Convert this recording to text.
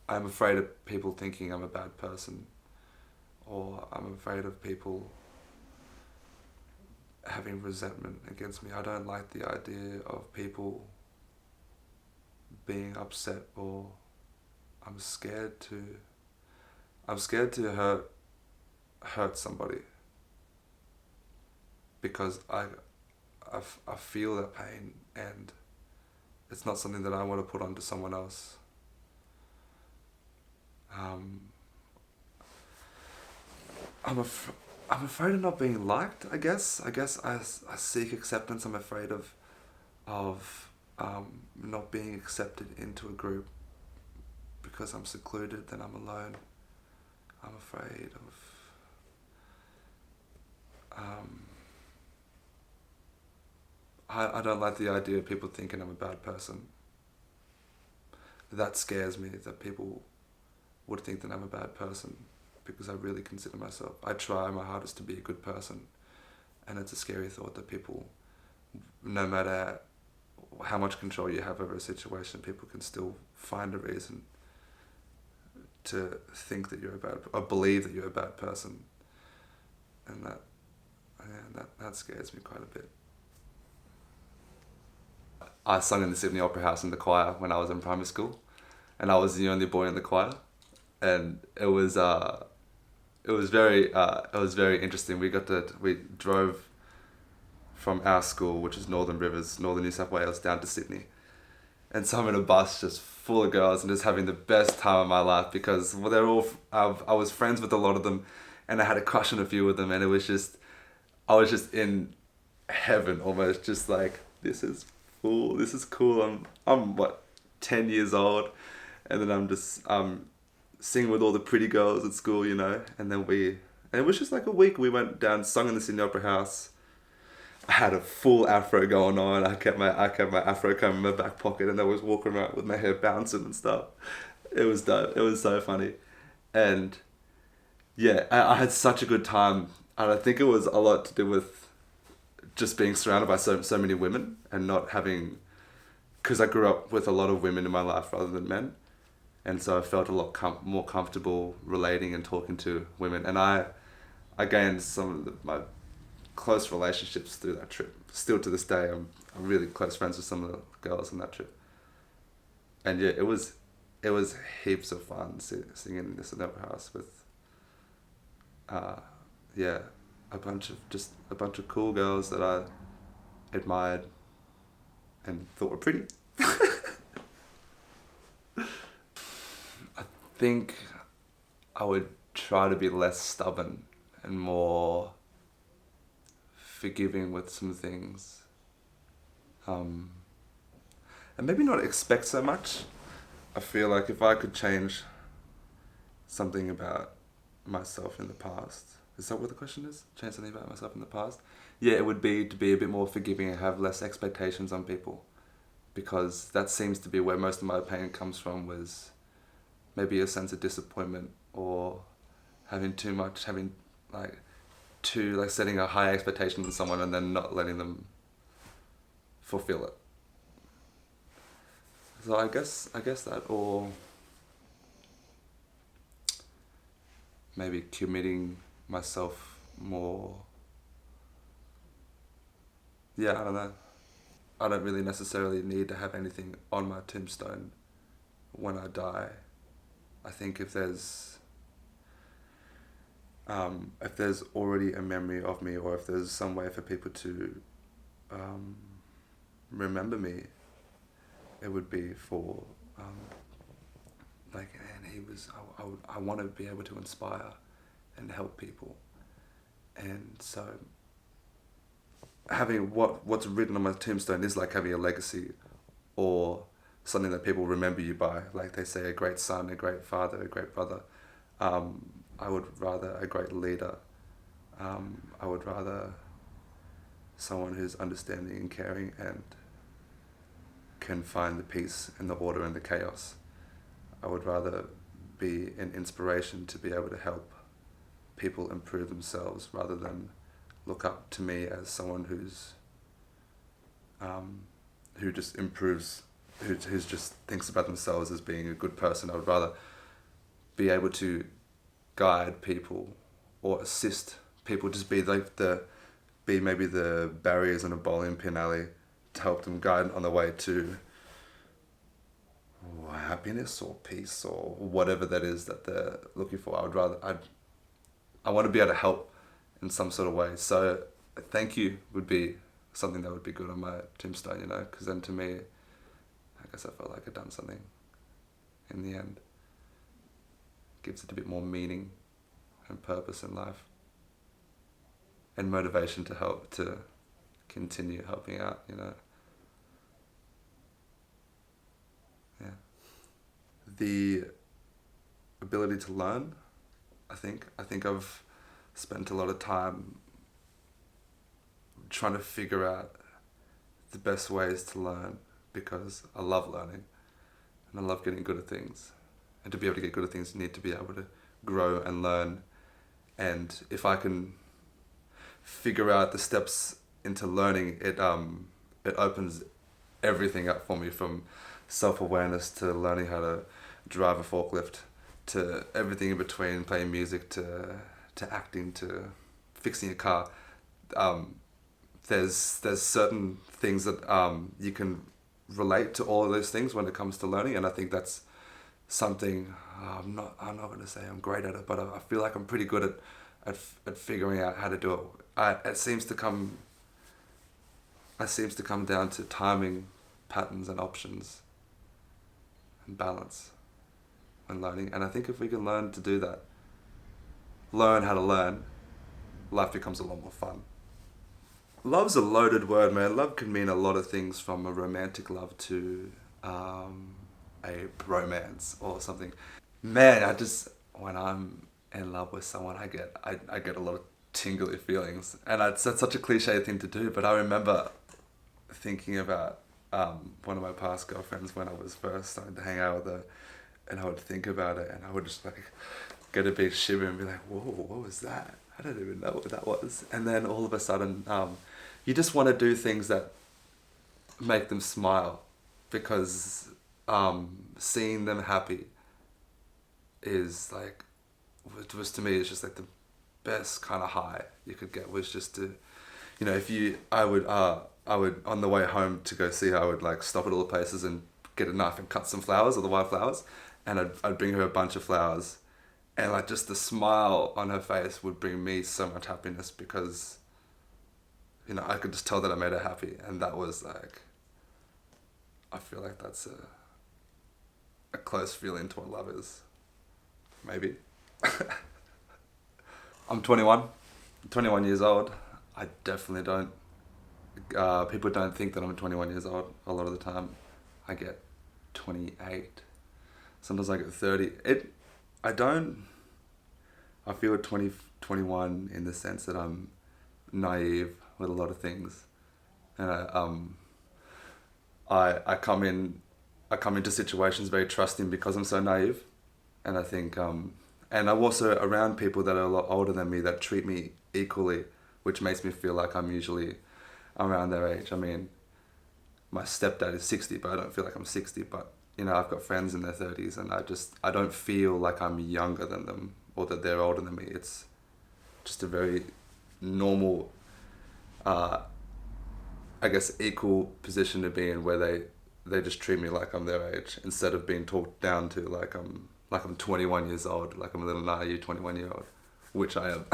I'm afraid of people thinking I'm a bad person, or I'm afraid of people having resentment against me. I don't like the idea of people being upset, or I'm scared to I'm scared to hurt somebody because I feel that pain, and it's not something that I want to put onto someone else. Um, I'm afraid of not being liked. I seek acceptance. I'm afraid of not being accepted into a group because I'm secluded. Then I'm alone. I'm afraid of. Um, I don't like the idea of people thinking I'm a bad person. That scares me, that people would think that I'm a bad person, because I really consider myself. I try my hardest to be a good person, and it's a scary thought that people, no matter how much control you have over a situation, people can still find a reason to think that you're a bad, or believe that you're a bad person, and that scares me quite a bit. I sung in the Sydney Opera House in the choir when I was in primary school, and I was the only boy in the choir, and it was very interesting. We drove from our school, which is Northern Rivers, Northern New South Wales, down to Sydney, and so I'm in a bus just full of girls and just having the best time of my life because well, I was friends with a lot of them, and I had a crush on a few of them, and I was just in heaven almost, just like this is cool, this is cool. I'm what 10 years old, and then I'm just singing with all the pretty girls at school, and it was just like a week. We went down, sung in the Sydney Opera House. I had a full afro going on. I kept my afro comb in my back pocket, and I was walking around with my hair bouncing and stuff. It was dope. It was so funny, and yeah, I had such a good time, and I think it was a lot to do with just being surrounded by so many women and not having, because I grew up with a lot of women in my life rather than men, and so I felt a lot more comfortable relating and talking to women, and I gained some of my close relationships through that trip. Still to this day, I'm really close friends with some of the girls on that trip. And yeah, it was heaps of fun singing in this opera house with, yeah, a bunch of cool girls that I admired and thought were pretty. I think I would try to be less stubborn and more forgiving with some things, and maybe not expect so much. I feel like if I could change something about myself in the past, is that what the question is? Change something about myself in the past? Yeah, it would be to be a bit more forgiving and have less expectations on people, because that seems to be where most of my pain comes from, was maybe a sense of disappointment, or having too much, having like setting a high expectation on someone and then not letting them fulfill it. So I guess that, or maybe committing myself more. Yeah, I don't know. I don't really necessarily need to have anything on my tombstone when I die. I think if there's already a memory of me, or if there's some way for people to remember me, it would be for like, and he was. I want to be able to inspire and help people, and so having what's written on my tombstone is like having a legacy, or something that people remember you by. Like they say, a great son, a great father, a great brother. I would rather a great leader. I would rather someone who's understanding and caring and can find the peace and the order and the chaos. I would rather be an inspiration to be able to help people improve themselves, rather than look up to me as someone who just improves, who just thinks about themselves as being a good person. I would rather be able to guide people or assist people, just be like be maybe the barriers in a bowling pin alley to help them guide on the way to happiness or peace or whatever that is that they're looking for. I want to be able to help in some sort of way. So thank you would be something that would be good on my tombstone, because then to me, I guess I felt like I'd done something in the end. Gives it a bit more meaning and purpose in life and motivation to help, to continue helping out, Yeah. The ability to learn, I think I've spent a lot of time trying to figure out the best ways to learn, because I love learning and I love getting good at things. And to be able to get good at things, you need to be able to grow and learn. And if I can figure out the steps into learning, it opens everything up for me, from self-awareness to learning how to drive a forklift to everything in between, playing music to acting to fixing a car. There's certain things that you can relate to all of those things when it comes to learning, and I think that's something I'm not going to say I'm great at it, but I feel like I'm pretty good at figuring out how to do it. It seems to come down to timing, patterns, and options, and balance when learning. And I think if we can learn to do that, learn how to learn, life becomes a lot more fun. Love's a loaded word, man. Love can mean a lot of things, from a romantic love to a romance or something. Man, when I'm in love with someone, I get a lot of tingly feelings, and that's such a cliche thing to do. But I remember thinking about one of my past girlfriends when I was first starting to hang out with her, and I would think about it, and I would just like get a big shiver and be like, "Whoa, what was that? I don't even know what that was." And then all of a sudden, you just want to do things that make them smile, because seeing them happy is like, to me, it's just like the best kind of high you could get, was just to, I would on the way home to go see her, I would like stop at all the places and get a knife and cut some flowers, or the wildflowers, and I'd bring her a bunch of flowers, and like just the smile on her face would bring me so much happiness, because I could just tell that I made her happy, and that was like, I feel like that's a close feeling to what love is, maybe. I'm 21 years old. I definitely don't, people don't think that I'm 21 years old a lot of the time. I get 28. Sometimes I get 30. I feel 21 in the sense that I'm naive with a lot of things. And I come into situations very trusting because I'm so naive. And I think, and I'm also around people that are a lot older than me that treat me equally, which makes me feel like I'm usually around their age. I mean, my stepdad is 60, but I don't feel like I'm 60. But, I've got friends in their 30s, and I don't feel like I'm younger than them or that they're older than me. It's just a very normal, I guess, equal position to be in, where they just treat me like I'm their age, instead of being talked down to like I'm 21 years old, like I'm a little naive 21-year-old, which I am.